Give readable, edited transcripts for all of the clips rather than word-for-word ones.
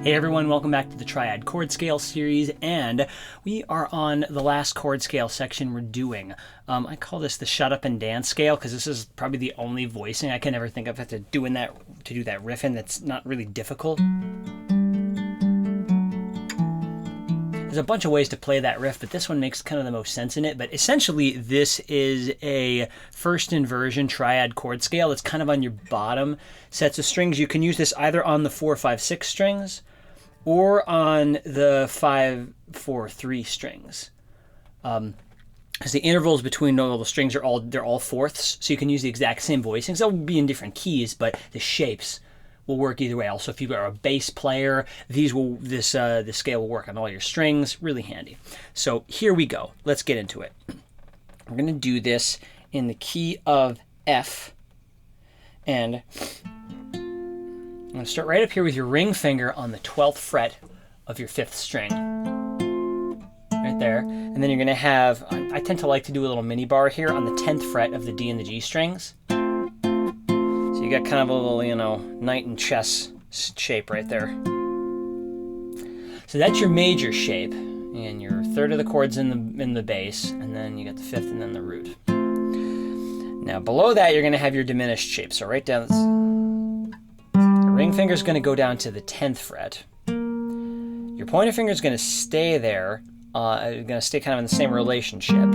Hey everyone, welcome back to the Triad Chord Scale series, and we are on the last chord scale section we're doing. I call this the Shut Up and Dance scale because this is probably the only voicing I can ever think of to do that riff in that's not really difficult. There's a bunch of ways to play that riff, but this one makes kind of the most sense in it. But essentially, this is a first inversion triad chord scale. It's kind of on your bottom sets of strings. You can use this either on the 4, 5, 6 strings or on the 5, 4, 3 strings. Because the intervals between all the strings are all fourths, so you can use the exact same voicings. They'll be in different keys, but the shapes will work either way. Also, if you are a bass player, this scale will work on all your strings. Really handy. So here we go. Let's get into it. We're going to do this in the key of F, and I'm going to start right up here with your ring finger on the 12th fret of your 5th string. Right there. And then you're going to have, I tend to like to do a little mini bar here on the 10th fret of the D and the G strings. So you got kind of a little, knight and chess shape right there. So that's your major shape. And your third of the chords in the bass, and then you got the 5th and then the root. Now below that you're going to have your diminished shape. So right down the ring finger is going to go down to the 10th fret. Your pointer finger is going to stay there, going to stay kind of in the same relationship.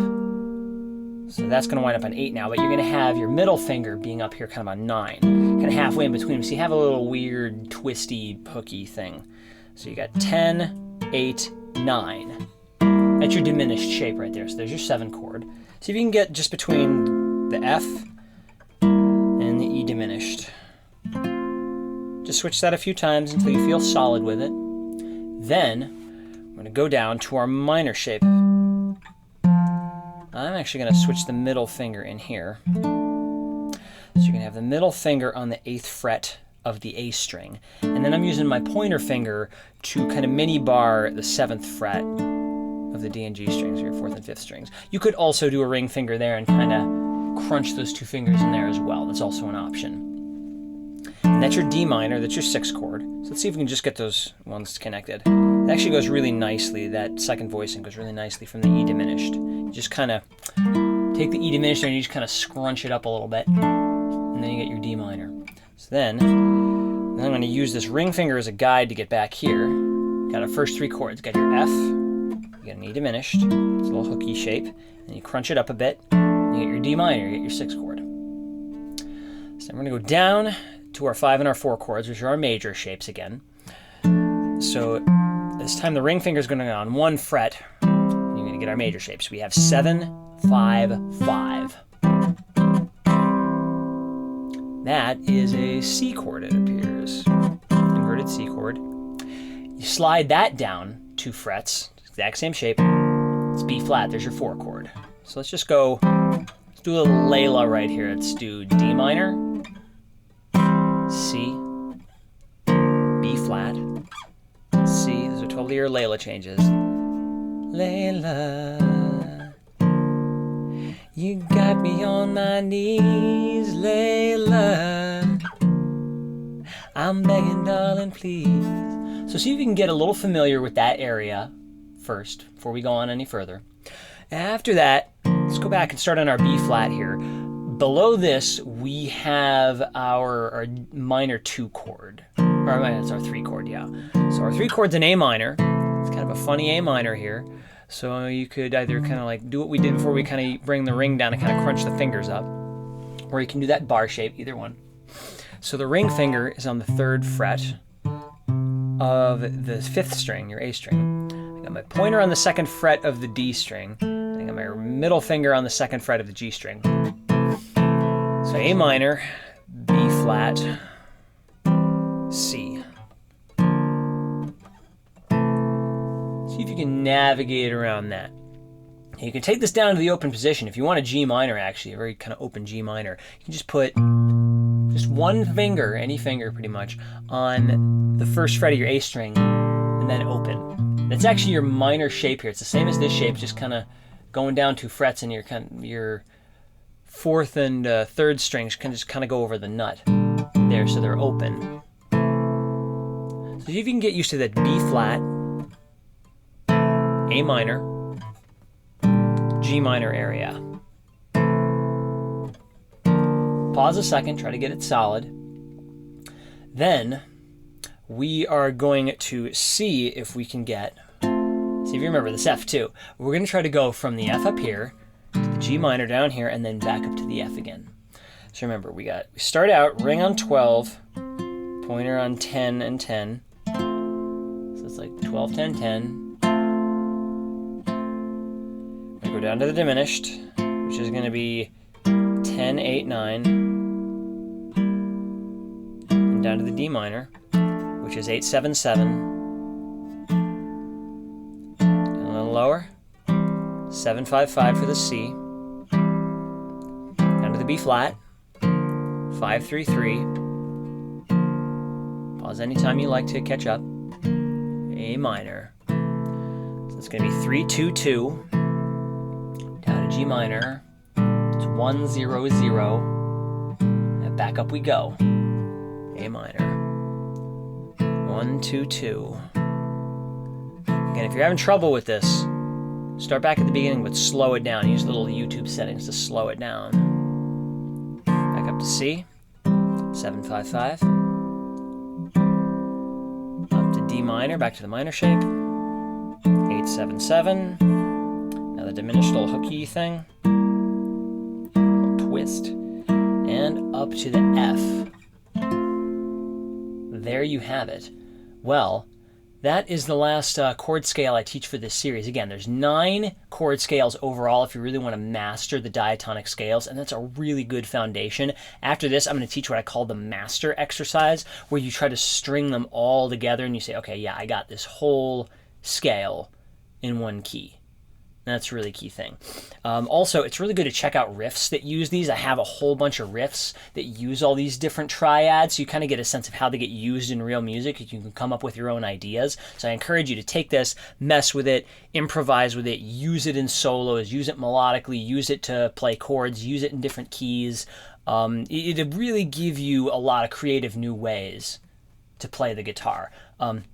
So that's going to wind up on 8 now, but you're going to have your middle finger being up here kind of on 9, kind of halfway in between them. So you have a little weird, twisty, hooky thing. So you got 10, 8, 9. That's your diminished shape right there. So there's your 7 chord. See if you can get just between the F and the E diminished. Just switch that a few times until you feel solid with it. Then we're going to go down to our minor shape. I'm actually going to switch the middle finger in here. So you're going to have the middle finger on the 8th fret of the A string. And then I'm using my pointer finger to kind of mini bar the 7th fret of the D and G strings, or your 4th and 5th strings. You could also do a ring finger there and kind of crunch those 2 fingers in there as well. That's also an option. And that's your D minor, that's your 6th chord. So let's see if we can just get those ones connected. It actually goes really nicely, that second voicing goes really nicely from the E diminished. You just kind of take the E diminished and you just kind of scrunch it up a little bit, and then you get your D minor. So then I'm going to use this ring finger as a guide to get back here. Got our first 3 chords. Got your F, you got an E diminished, it's a little hooky shape, and you crunch it up a bit, and you get your D minor, you get your 6th chord. So I'm going to go down to our 5 and our 4 chords, which are our major shapes again. So this time the ring finger is going to go on 1 fret, and you're going to get our major shapes. We have 7, 5, 5. That is a C chord, it appears. Inverted C chord. You slide that down 2 frets, exact same shape. It's B flat, there's your 4 chord. So let's just go, let's do a little Layla right here. Let's do D minor, C, B flat, C. Those are totally your Layla changes. Layla, you got me on my knees, Layla. I'm begging, darling, please. So see if you can get a little familiar with that area first before we go on any further. After that, let's go back and start on our B flat here. Below this, we have our minor 2 chord. Or it's our 3 chord, yeah. So our 3 chord's an A minor. It's kind of a funny A minor here. So you could either kind of like do what we did before we kind of bring the ring down and kind of crunch the fingers up. Or you can do that bar shape, either one. So the ring finger is on the 3rd fret of the 5th string, your A string. I got my pointer on the 2nd fret of the D string. I got my middle finger on the 2nd fret of the G string. So A minor, B flat, C. See if you can navigate around that. You can take this down to the open position. If you want a G minor, actually, a very kind of open G minor, you can just put just 1 finger, any finger pretty much, on the 1st fret of your A string, and then open. That's actually your minor shape here. It's the same as this shape, just kind of going down 2 frets, and your 4th and 3rd strings can just kind of go over the nut there, so they're open. So if you can get used to that B flat, A minor, G minor area. Pause a second, try to get it solid. Then we are going to see if we can get, see if you remember this F too. We're going to try to go from the F up here to the G minor down here and then back up to the F again. So remember, we start out ring on 12, pointer on 10 and 10. So it's like 12, 10, 10. We go down to the diminished, which is going to be 10, 8, 9. And down to the D minor, which is 8, 7, 7. And a little lower, 7, 5, 5 for the C. Down to the B flat, 5, 3, 3. Pause anytime you like to catch up. A minor. So it's going to be 3, 2, 2. Down to G minor. It's 1, 0, 0. And back up we go. A minor. 1, 2, 2. Again, if you're having trouble with this, start back at the beginning, but slow it down. Use little YouTube settings to slow it down. Back up to C. 7, 5, 5. Up to D minor, back to the minor shape. 8, 7, 7. Now the diminished little hooky thing. Little twist. And up to the F. There you have it. Well, that is the last chord scale I teach for this series. Again, there's 9 chord scales overall if you really want to master the diatonic scales, and that's a really good foundation. After this, I'm going to teach what I call the master exercise, where you try to string them all together and you say, okay, yeah, I got this whole scale in one key. That's a really key thing. Also, it's really good to check out riffs that use these. I have a whole bunch of riffs that use all these different triads, so you kind of get a sense of how they get used in real music. You can come up with your own ideas. So I encourage you to take this, mess with it, improvise with it, use it in solos, use it melodically, use it to play chords, use it in different keys. It'll really give you a lot of creative new ways to play the guitar.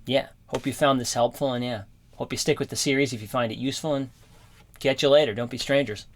Yeah, hope you found this helpful, and yeah, hope you stick with the series if you find it useful, and catch you later. Don't be strangers.